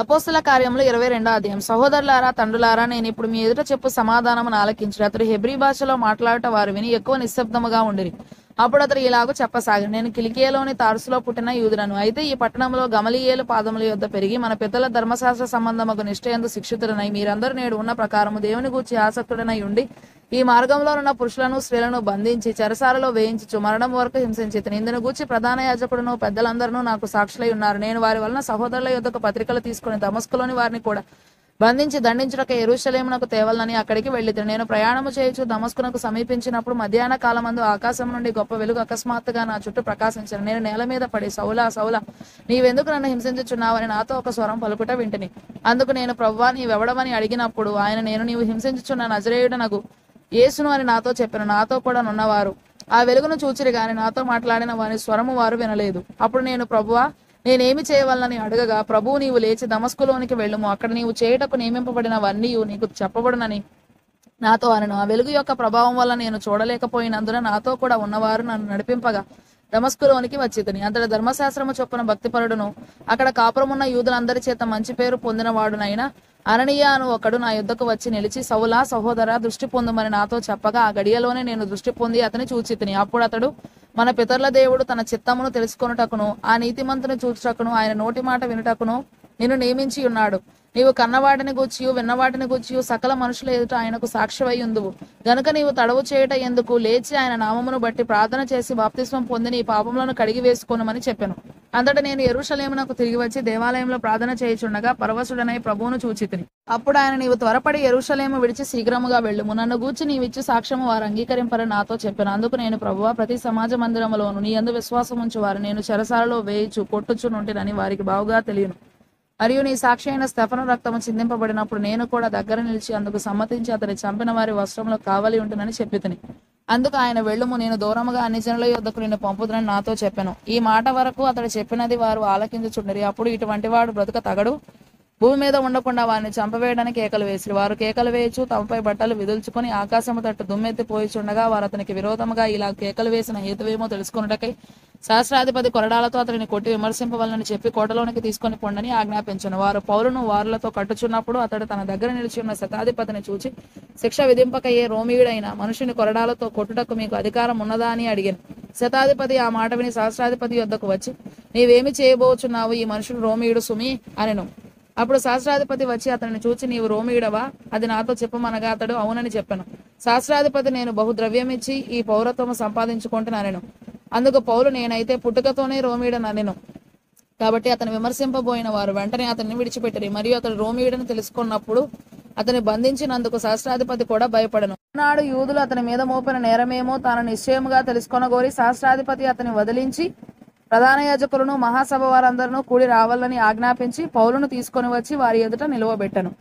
అపోస్తల కార్యములు 22వ అధ్యాయం. సహోదరులారా, తండ్రులారా, నేను ఇప్పుడు మీ ఎదుట చెప్పు సమాధానమును ఆలకించుడి. అతడు హెబ్రీ భాషలో మాట్లాడట వారు విని ఎక్కువ నిశ్శబ్దముగా ఉండిరి. అప్పుడు అతడు ఇలాగూ చెప్పసాగి, నేను కిలికియలోని తార్సులో పుట్టిన యూదుడను. అయితే ఈ పట్టణంలో గమలీయేలు పాదముల యొద్ద పెరిగి మన పితరుల ధర్మశాస్త్ర సంబంధముకు నిష్ఠయందు శిక్షితుడనై మీరందరూ నేడు ఉన్న ప్రకారము దేవుని గూర్చి ఆసక్తుడనై ఉండి ఈ మార్గంలో ఉన్న పురుషులను స్త్రీలను బంధించి చెరసాలలో వేయించుచు మరణం వరకు హింసించితిని. ఇందును గూర్చి ప్రధాన యాజకుడును పెద్దలందరూ నాకు సాక్షులై ఉన్నారు. నేను వారి వలన సహోదరుల యొద్దకు పత్రికలు తీసుకుని దమస్కులోని వారిని కూడా బంధించి దండించుటకు యెరూషలేమునకు తేవాలని అక్కడికి వెళ్ళితిని. నేను ప్రయాణము చేయుచు దమస్కునకు సమీపించినప్పుడు మధ్యాహ్న కాలమందు ఆకాశం నుండి గొప్ప వెలుగు అకస్మాత్తుగా నా చుట్టూ ప్రకాశించను. నేను నేల మీద పడి, సౌలా సౌలా, నీవెందుకు నన్ను హింసించుచున్నావని నాతో ఒక స్వరం పలుకుట వింటిని. అందుకు నేను, ప్రభువా, నీవెవడవని అడిగినప్పుడు ఆయన, నేను నీవు హింసించుచున్న నజరేయుడనగు యేసును అని నాతో చెప్పెను. నాతో కూడా నున్నవారు ఆ వెలుగును చూచిరి గాని నాతో మాట్లాడిన వారి స్వరము వారు వినలేదు. అప్పుడు నేను, ప్రభువా, నేనేమి చేయవలనని అడగగా, ప్రభువు, నీవు లేచి దమస్కులోనికి వెళ్ళుము, అక్కడ నీవు చేయుటకు నియమింపబడినవన్నీ నీకు చెప్పబడునని నాతో అనెను. ఆ వెలుగు యొక్క ప్రభావం వల్ల నేను చూడలేకపోయినందున నాతో కూడా ఉన్నవారు నన్ను నడిపింపగా దమస్కులోనికి వచ్చితిని. అంతటి ధర్మశాస్త్రము చొప్పున భక్తిపరుడును అక్కడ కాపురమున్న యూదులందరి చేత మంచి పేరు పొందినవాడునైన అననీయ అను ఒకడు నా యుద్ధకు వచ్చి నిలిచి, సౌలా, సహోదరా, దృష్టి పొందుమని నాతో చెప్పగా ఆ గడియలోనే నేను దృష్టి పొంది అతని చూచితిని. అప్పుడు అతడు, మన పితరుల దేవుడు తన చిత్తమును తెలుసుకొనుటకును ఆ నీతిమంతుని చూచుటకును ఆయన నోటి మాట వినుటకును నిన్ను నియమించి ఉన్నాడు. నీవు కన్నవాటిని గూర్చియు విన్నవాటిని గూర్చియు సకల మనుషుల ఎదుట ఆయనకు సాక్షివై ఉందువు. గనుక నీవు తడవు చేయుట ఎందుకు? లేచి ఆయన నామమును బట్టి ప్రార్థన చేసి బాప్తిస్మం పొంది నీ పాపములను కడిగి వేసుకోనమని చెప్పెను. అంతటా నేను యెరూషలేమునకు తిరిగి వచ్చి దేవాలయంలో ప్రార్థన చేయుచుండగా పరవశుడనై ప్రభువును చూచితిని. అప్పుడు ఆయన, నీవు త్వరపడి యెరూషలేము విడిచి శీఘ్రముగా వెళ్ళుము. నన్ను గూర్చి నీవిచ్చు సాక్ష్యము వారు అంగీకరింపరని నాతో చెప్పాను. అందుకు నేను, ప్రభువా, ప్రతి సమాజ మందిరములోను నీ యందు విశ్వాసం ఉంచు వారు నేను చెరసాలలో వేయిచు కొట్టుచునుంటినని వారికి బావుగా తెలియను. మరియు నీ సాక్షి అయిన స్టెఫను రక్తము చిందింపబడినప్పుడు నేను కూడా దగ్గర నిలిచి అందుకు సమ్మతించి అతని చంపిన వారి వస్త్రంలో కావలి ఉంటునని చెప్పితిని. అందుకు ఆయన, వెళ్ళుము, నేను దూరముగా అన్ని జనుల యొద్దకు నిన్ను పంపుదునని నాతో చెప్పెను. ఈ మాట వరకు అతడు చెప్పినది వారు ఆలకించుచుండిరి. అప్పుడు ఇటువంటి వాడు బ్రతుక తగడు, భూమి మీద ఉండకుండా వారిని చంపవేయడానికి కేకలు వేసిరి. వారు కేకలు వేయచు తమపై బట్టలు విదుల్చుకొని ఆకాశము తట్టు దుమ్మెత్తి పోయిచుండగా వారు అతనికి విరోధముగా ఇలా కేకలు వేసిన హేతువేమో తెలుసుకొనుటకై సహస్రాధిపతి కొరడాలతో అతడిని కొట్టి విమర్శింపవలనని చెప్పి కోటలోనికి తీసుకొని పొండని ఆజ్ఞాపించను. వారు పౌలును వారులతో కట్టుచున్నప్పుడు అతడు తన దగ్గర నిలిచి ఉన్న శతాధిపతిని చూచి, శిక్ష విధింపకయ్యే రోమీయుడైన మనుషుని కొరడాలతో కొట్టుటకు మీకు అధికారం ఉన్నదా అని అడిగాను. శతాధిపతి ఆ మాట విని సహస్రాధిపతి యొద్దకు వచ్చి, నీవేమి చేయబోచున్నావు? ఈ మనుషుడు రోమీయుడు సుమి అనెను. అప్పుడు సహస్రాధిపతి వచ్చి అతనిని చూచి, నీవు రోమీయుడవా? అది నాతో చెప్పమనగా అతడు అవునని చెప్పాను. సహస్రాధిపతి, నేను బహు ద్రవ్యమిచ్చి ఈ పౌరత్వము సంపాదించుకుంటున్నానెను. అందుకు పౌలు, నేనైతే పుట్టుకతోనే రోమీయుడనెను. కాబట్టి అతను విమర్శింపబోయిన వారు వెంటనే అతన్ని విడిచిపెట్టిరి. మరియు అతడు రోమీయుడని తెలుసుకున్నప్పుడు అతని బంధించినందుకు సహస్రాధిపతి కూడా భయపడను. నాడు యూదులు అతని మీద మోపిన నేరమేమో తాను నిశ్చయముగా తెలుసుకొనగోరి సహస్రాధిపతి అతని వదిలించి ప్రధాన యాజకులను మహాసభ వారందరూ కూడి రావాలని ఆజ్ఞాపించి పౌలును తీసుకొని వచ్చి వారి ఎదుట నిలువబెట్టను.